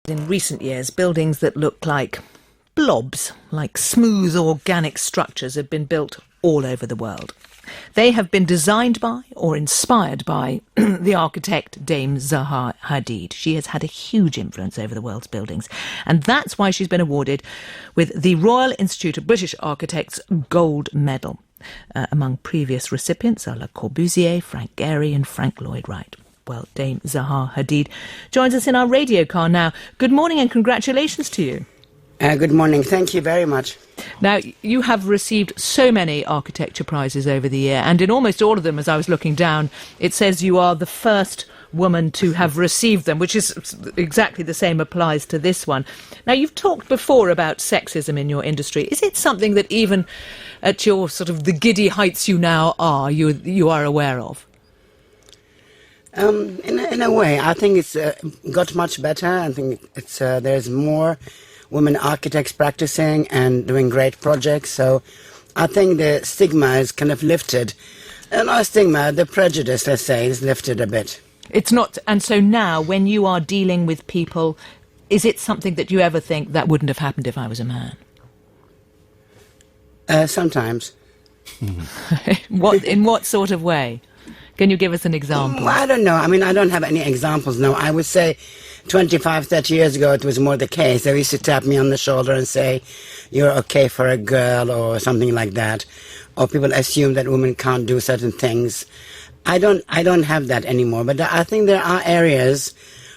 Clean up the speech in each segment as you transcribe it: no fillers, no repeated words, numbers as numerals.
In recent years, buildings that look like blobs, like smooth organic structures, have been built all over the world. They have been designed by or inspired by the architect Dame Zaha Hadid. She has had a huge influence over the world's buildings, and that's why she's been awarded with the Royal Institute of British Architects Gold Medal. Among previous recipients are Le Corbusier, Frank Gehry and Frank Lloyd Wright. Well, Dame Zaha Hadid joins us in our radio car now. Good morning and congratulations to you. Good morning. Thank you very much. Now, you have received so many architecture prizes over the year, and in almost all of them, as I was looking down, it says you are the first woman to have received them, which is exactly the same applies to this one. Now, you've talked before about sexism in your industry. Is it something that even at your sort of the giddy heights you now are, you are aware of? In a way, I think it's got much better. I think it's there's more women architects practicing and doing great projects. So I think the stigma is kind of lifted. Not stigma, the prejudice, let's say, is lifted a bit. It's not. And so now, when you are dealing with people, is it something that you ever think that wouldn't have happened if I was a man? Sometimes. In what sort of way? Can you give us an example? I don't know. I mean, I don't have any examples now. I would say 25, 30 years ago, it was more the case. They used to tap me on the shoulder and say, you're okay for a girl or something like that. Or people assume that women can't do certain things. I don't have that anymore. But I think there are areas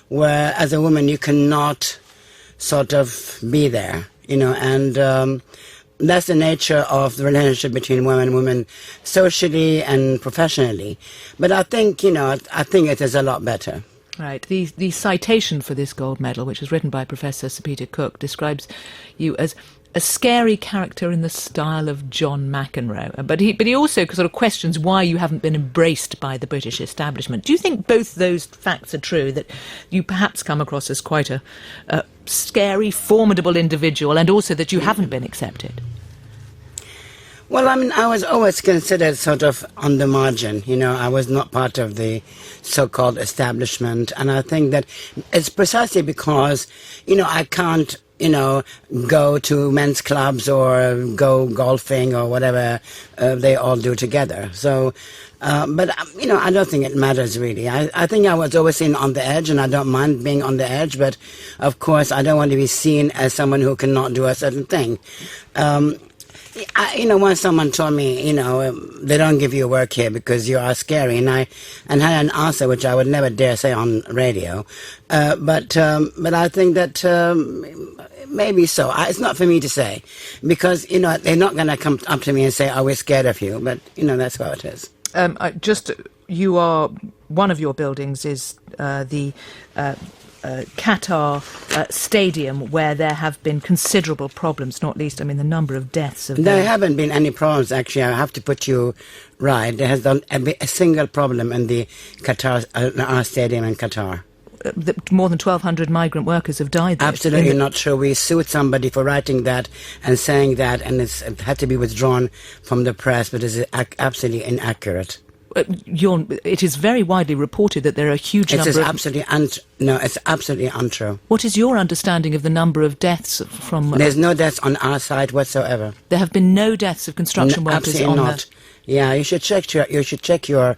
where, as a woman, you cannot sort of be there, and that's the nature of the relationship between women socially and professionally. But I think, I think it is a lot better. Right. The citation for this gold medal, which was written by Professor Sir Peter Cook, describes you as a scary character in the style of John McEnroe. But he also sort of questions why you haven't been embraced by the British establishment. Do you think both those facts are true, that you perhaps come across as quite a scary, formidable individual, and also that you haven't been accepted? Well, I mean, I was always considered sort of on the margin, I was not part of the so-called establishment, and I think that it's precisely because, I can't, go to men's clubs or go golfing or whatever they all do together. So, but, I don't think it matters really. I think I was always seen on the edge, and I don't mind being on the edge, but of course I don't want to be seen as someone who cannot do a certain thing. Once someone told me, they don't give you work here because you are scary, and I had an answer which I would never dare say on radio. But I think that maybe so. It's not for me to say, because they're not going to come up to me and say, "Oh, we're scared of you." But that's how it is. You are, one of your buildings is the Qatar stadium, where there have been considerable problems, not least, the number of deaths. There haven't been any problems, actually. I have to put you right. There has been a single problem in the Qatar, our stadium in Qatar. More than 1,200 migrant workers have died there. Absolutely not true. We sued somebody for writing that and saying that, and it had to be withdrawn from the press, but it's absolutely inaccurate. It is very widely reported that there are a huge number of... it's absolutely untrue. What is your understanding of the number of deaths from... There's no deaths on our side whatsoever. There have been no deaths of construction workers absolutely not. Yeah, you should check your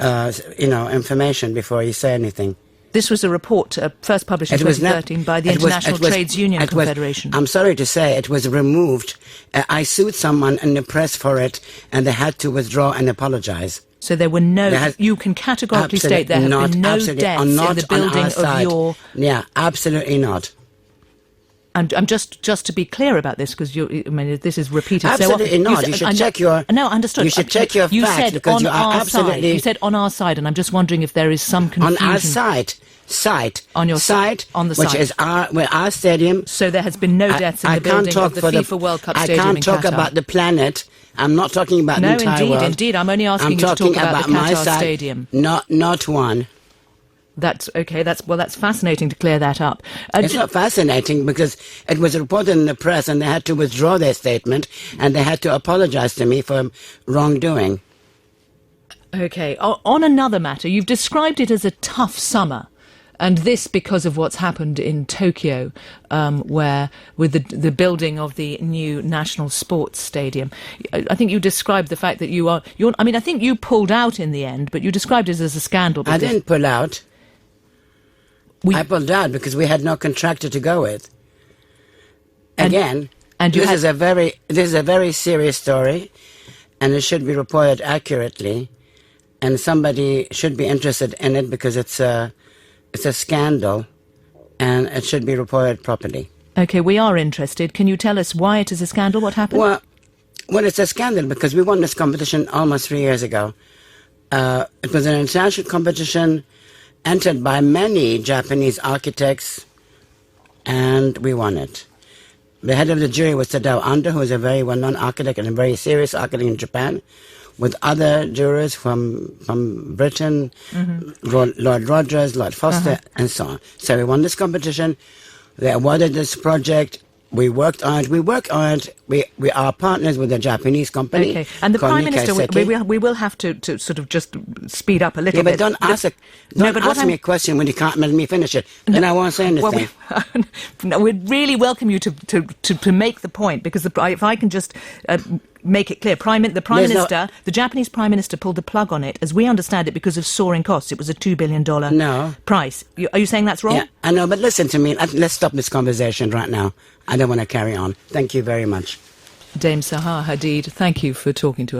information before you say anything. This was a report first published in 2013 by the International Trades Union Confederation. I'm sorry to say, it was removed. I sued someone in the press for it, and they had to withdraw and apologise. So there were no... You can categorically state there have been no deaths in the building of your... Yeah, absolutely not. And I'm just to be clear about this, because this is repeated absolutely so often. Not. You should check your... No, understood. You should check your facts, because you are absolutely... You said on our side, and I'm just wondering if there is some confusion. On our site. On your site. On the site. Which is our stadium. So there has been no deaths in the building of the FIFA World Cup stadium in Qatar. I can't talk about the planet. I'm not talking about the entire world. No, indeed. I'm only asking you to talk about the Qatar stadium. Not one. That's okay. That's fascinating to clear that up. It's not fascinating, because it was reported in the press, and they had to withdraw their statement, and they had to apologise to me for wrongdoing. Okay. On another matter, you've described it as a tough summer. And this because of what's happened in Tokyo, where with the building of the new National Sports Stadium. I think you described the fact that I think you pulled out in the end, but you described it as a scandal. I didn't pull out. I pulled out because we had no contractor to go with. Again, this is a very serious story, and it should be reported accurately, and somebody should be interested in it because it's a scandal, and it should be reported properly. Okay, we are interested. Can you tell us why it is a scandal? What happened? Well, it's a scandal because we won this competition almost 3 years ago. It was an international competition entered by many Japanese architects, and we won it. The head of the jury was Tadao Ando, who is a very well-known architect and a very serious architect in Japan, with other jurors from Britain, Lord Rogers, Lord Foster, and so on. So we won this competition. They awarded this project. We worked on it. We are partners with a Japanese company. Okay, and the Prime Minister, we will have to sort of just speed up a little bit. But don't ask me a question when you can't let me finish it. Then I won't say anything. Well, we'd really welcome you to make the point, because if I can just make it clear, the Japanese Prime Minister pulled the plug on it, as we understand it, because of soaring costs. It was a $2 billion price. Are you saying that's wrong? Yeah, I know, but listen to me. Let's stop this conversation right now. I don't want to carry on. Thank you very much. Dame Zaha Hadid, thank you for talking to us.